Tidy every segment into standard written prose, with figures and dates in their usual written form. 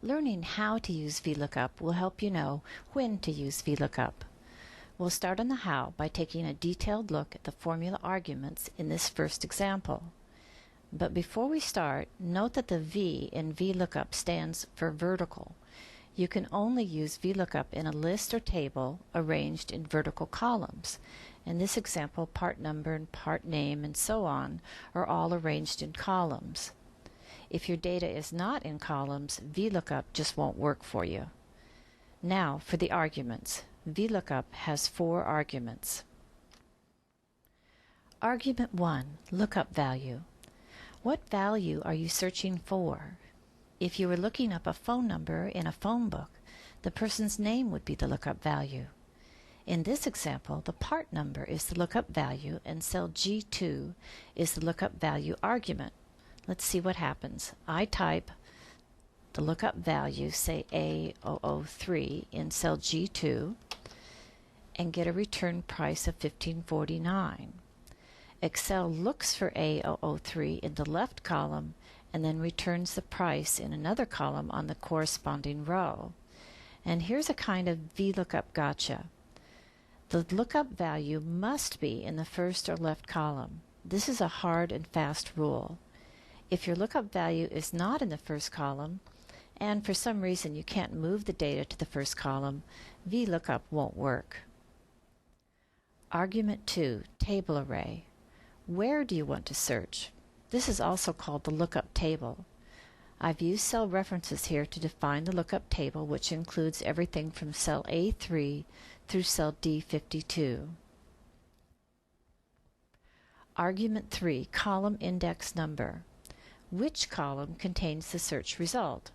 Learning how to use Vlookup will help you know when to use Vlookup. We'll start on the how by taking a detailed look at the formula arguments in this first example. But before we start, note that the V in Vlookup stands for vertical. You can only use Vlookup in a list or table arranged in vertical columns. In this example, part number and part name and so on are all arranged in columns. If your data is not in columns, Vlookup just won't work for you. Now for the arguments. Vlookup has 4 arguments. Argument 1, lookup value. What value are you searching for? If you were looking up a phone number in a phone book, the person's name would be the lookup value. In this example, the part number is the lookup value and cell G2 is the lookup value argument. Let's see what happens. I type the lookup value, say A003, in cell G2 and get a return price of $15.49. Excel looks for A003 in the left column and then returns the price in another column on the corresponding row. And here's a kind of Vlookup gotcha. The lookup value must be in the first or left column. This is a hard and fast rule. If your lookup value is not in the first column, and for some reason you can't move the data to the first column, Vlookup won't work. Argument 2, table array. Where do you want to search? This is also called the lookup table. I've used cell references here to define the lookup table, which includes everything from cell A3 through cell D52. Argument 3, column index number. Which column contains the search result?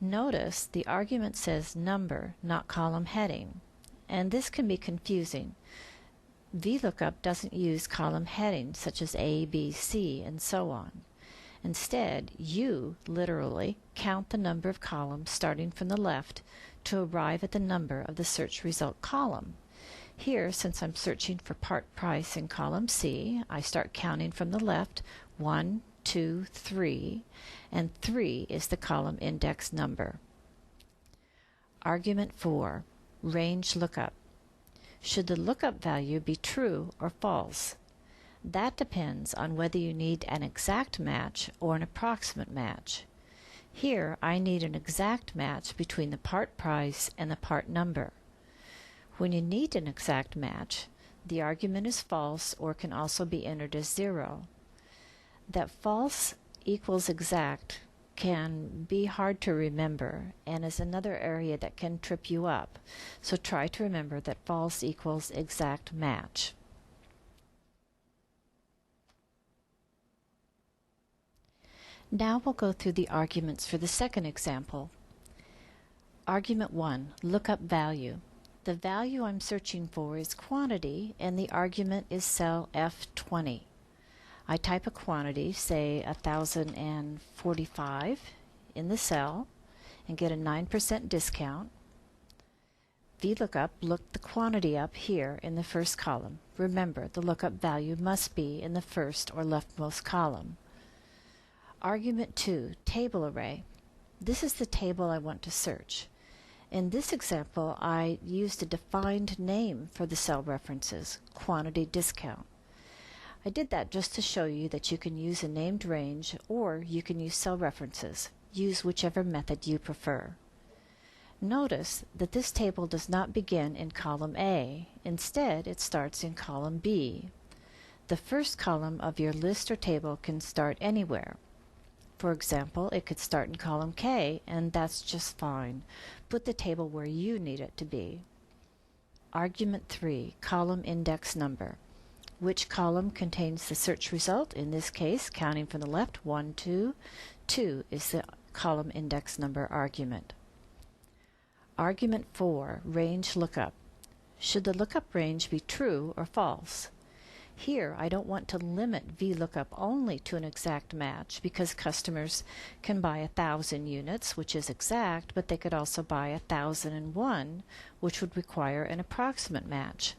Notice the argument says number, not column heading, and this can be confusing. Vlookup doesn't use column headings such as A, B, C, and so on. Instead, you literally count the number of columns starting from the left to arrive at the number of the search result column. Here, since I'm searching for part price in column C, I start counting from the left 1, 2, 3, and 3 is the column index number. Argument 4, range lookup. Should the lookup value be true or false? That depends on whether you need an exact match or an approximate match. Here I need an exact match between the part price and the part number. When you need an exact match, the argument is false or can also be entered as 0. That false equals exact can be hard to remember and is another area that can trip you up, so try to remember that false equals exact match. Now we'll go through the arguments for the second example. Argument 1, lookup value. The value I'm searching for is quantity and the argument is cell F20. I type a quantity, say 1,045, in the cell and get a 9% discount. Vlookup looked the quantity up here in the first column. Remember, the lookup value must be in the first or leftmost column. Argument 2, table array. This is the table I want to search. In this example, I used a defined name for the cell references, quantity discount. I did that just to show you that you can use a named range or you can use cell references. Use whichever method you prefer. Notice that this table does not begin in column A. Instead, it starts in column B. The first column of your list or table can start anywhere. For example, it could start in column K, and that's just fine. Put the table where you need it to be. Argument 3, column index number. Which column contains the search result? In this case, counting from the left, 1, 2. 2 is the column index number argument. Argument 4, range lookup. Should the lookup range be true or false? Here, I don't want to limit Vlookup only to an exact match because customers can buy 1,000 units, which is exact, but they could also buy 1,001, which would require an approximate match.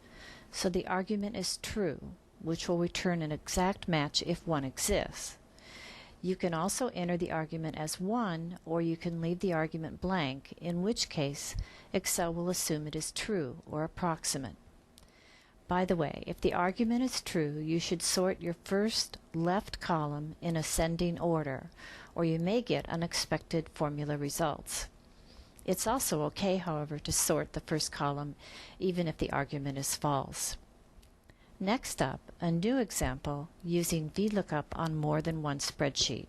So the argument is true, which will return an exact match if one exists. You can also enter the argument as 1, or you can leave the argument blank, in which case Excel will assume it is true or approximate. By the way, if the argument is true, you should sort your first left column in ascending order, or you may get unexpected formula results. It's also okay, however, to sort the first column even if the argument is false. Next up, a new example using VLOOKUP on more than one spreadsheet.